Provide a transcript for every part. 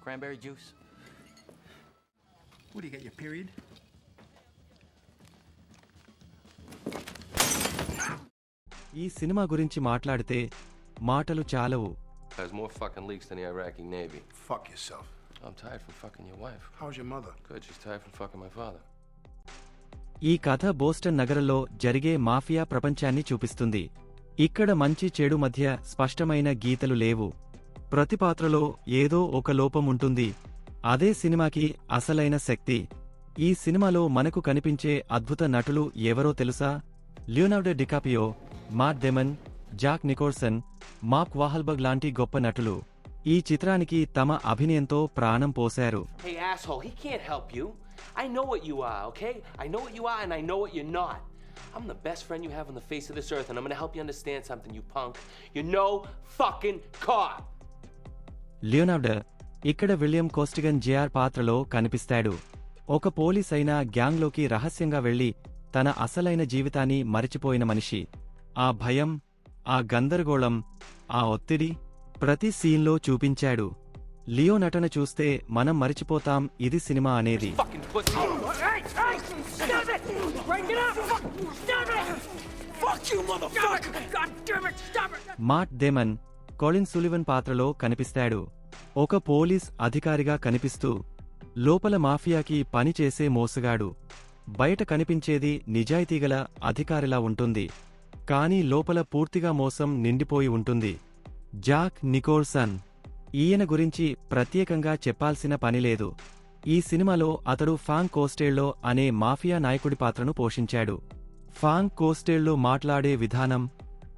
Cranberry juice? What do you get, your period? ఈ cinema గురించి మాట్లాడితే మాటలు చాలవు. Has more fucking leaks than the Iraqi Navy. Fuck yourself. I'm tired from fucking your wife. How's your mother? Good, she's tired from fucking my father. ఈ కథ Boston నగరంలో జరిగే mafia ప్రపంచాన్ని చూపిస్తుంది. ఇక్కడ మంచి చెడు మధ్య స్పష్టమైన గీతలు లేవు. ప్రతి పాత్రలో ఏదో ఒక లోపం ఉంటుంది. అదే సినిమాకి అసలైన శక్తి. ఈ సినిమాలో మనకు కనిపించే అద్భుత నటులు ఎవరో తెలుసా? లియోనార్డో డికాపియో, మాట్ డేమన్, జాక్ నికోల్సన్, మార్క్ వాహల్బర్గ్ లాంటి గొప్ప నటులు ఈ చిత్రానికి తమ అభినయంతో ప్రాణం పోశారు. Hey asshole, he can't help you. I know what you are, okay? I know what you are and I know what you're not. I'm the best friend you have on the face of this earth and I'm gonna help you understand something, you punk. You're no fucking cop. Leonardo ఇక్కడ William కోస్టిగన్ JR పాత్రలో కనిపిస్తాడు. ఒక police అయిన గ్యాంగ్లోకి రహస్యంగా వెళ్లి తన అసలైన జీవితాన్ని మరిచిపోయిన మనిషి. ఆ భయం, ఆ గందరగోళం, ఆ ఒత్తిడి ప్రతి సీన్లో చూపించాడు. లియో నటన చూస్తే మనం మరిచిపోతాం ఇది సినిమా అనేది. Fucking pussy. Hey, stop it! Break it up! Stop it! Fuck you, motherfucker! God damn it, stop it! Matt Damon Colin Sullivan పాత్రలో కనిపిస్తాడు. ఒక పోలీస్ అధికారిగా కనిపిస్తూ లోపల మాఫియాకి పనిచేసే మోసగాడు. బయట కనిపించేది నిజాయితీగల అధికారిలా ఉంటుంది. కానీ లోపల పూర్తిగా మోసం నిండిపోయి ఉంటుంది. జాక్ నికోల్సన్ ఈయన గురించి ప్రత్యేకంగా చెప్పాల్సిన పనిలేదు. ఈ సినిమాలో అతడు ఫాంగ్ కోస్టేల్లో అనే మాఫియా నాయకుడి పాత్రను పోషించాడు. ఫాంగ్ కోస్టేల్లో మాట్లాడే విధానం,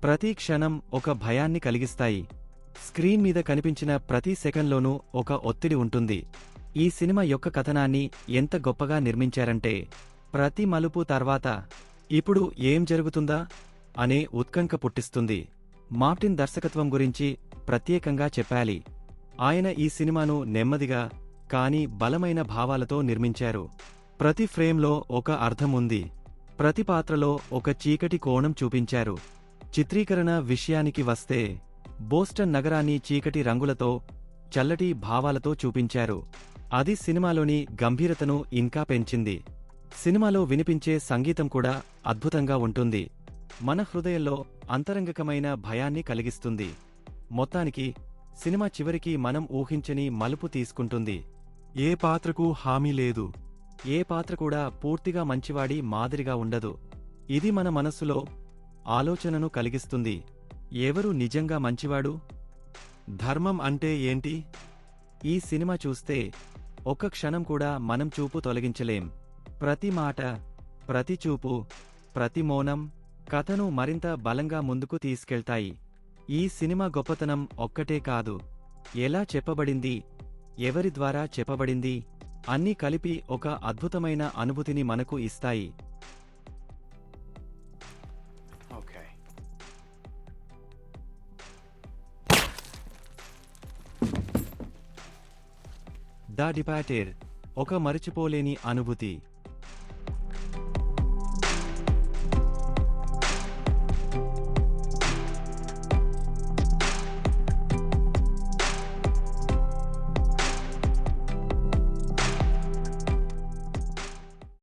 ప్రతి క్షణం ఒక భయాన్ని కలిగిస్తాయి. స్క్రీన్ మీద కనిపించిన ప్రతి సెకండ్లోనూ ఒక ఒత్తిడి ఉంటుంది. ఈ సినిమా యొక్క కథనాన్ని ఎంత గొప్పగా నిర్మించారంటే ప్రతి మలుపు తర్వాత ఇప్పుడు ఏం జరుగుతుందా అనే ఉత్కంఠ పుట్టిస్తుంది. మార్టిన్ దర్శకత్వం గురించి ప్రత్యేకంగా చెప్పాలి. ఆయన ఈ సినిమాను నెమ్మదిగా కానీ బలమైన భావాలతో నిర్మించారు. ప్రతి ఫ్రేమ్లో ఒక అర్థం ఉంది. ప్రతి పాత్రలో ఒక చీకటి కోణం చూపించారు. చిత్రీకరణ విషయానికి వస్తే బోస్టన్ నగరాన్ని చీకటి రంగులతో, చల్లటి భావాలతో చూపించారు. అది సినిమాలోని గంభీరతను ఇంకా పెంచింది. సినిమాలో వినిపించే సంగీతం కూడా అద్భుతంగా ఉంటుంది. మన హృదయంలో అంతరంగికమైన భయాన్ని కలిగిస్తుంది. మొత్తానికి సినిమా చివరికి మనం ఊహించని మలుపు తీసుకుంటుంది. ఏ పాత్రకు హామీ లేదు. ఏ పాత్ర కూడా పూర్తిగా మంచివాడి మాదిరిగా ఉండదు. ఇది మన మనస్సులో ఆలోచనను కలిగిస్తుంది. ఎవరు నిజంగా మంచివాడు? ధర్మం అంటే ఏంటి? ఈ సినిమా చూస్తే ఒక్క క్షణం కూడా మనం చూపు తొలగించలేం. ప్రతి మాట, ప్రతి చూపు, ప్రతి మౌనం కథను మరింత బలంగా ముందుకు తీసుకెళ్తాయి. ఈ సినిమా గొప్పతనం ఒక్కటే కాదు, ఎలా చెప్పబడింది, ఎవరి ద్వారా చెప్పబడింది అన్నీ కలిపి ఒక అద్భుతమైన అనుభూతిని మనకు ఇస్తాయి. Okay. ద డిపార్టెడ్ ఒక మరిచిపోలేని అనుభూతి.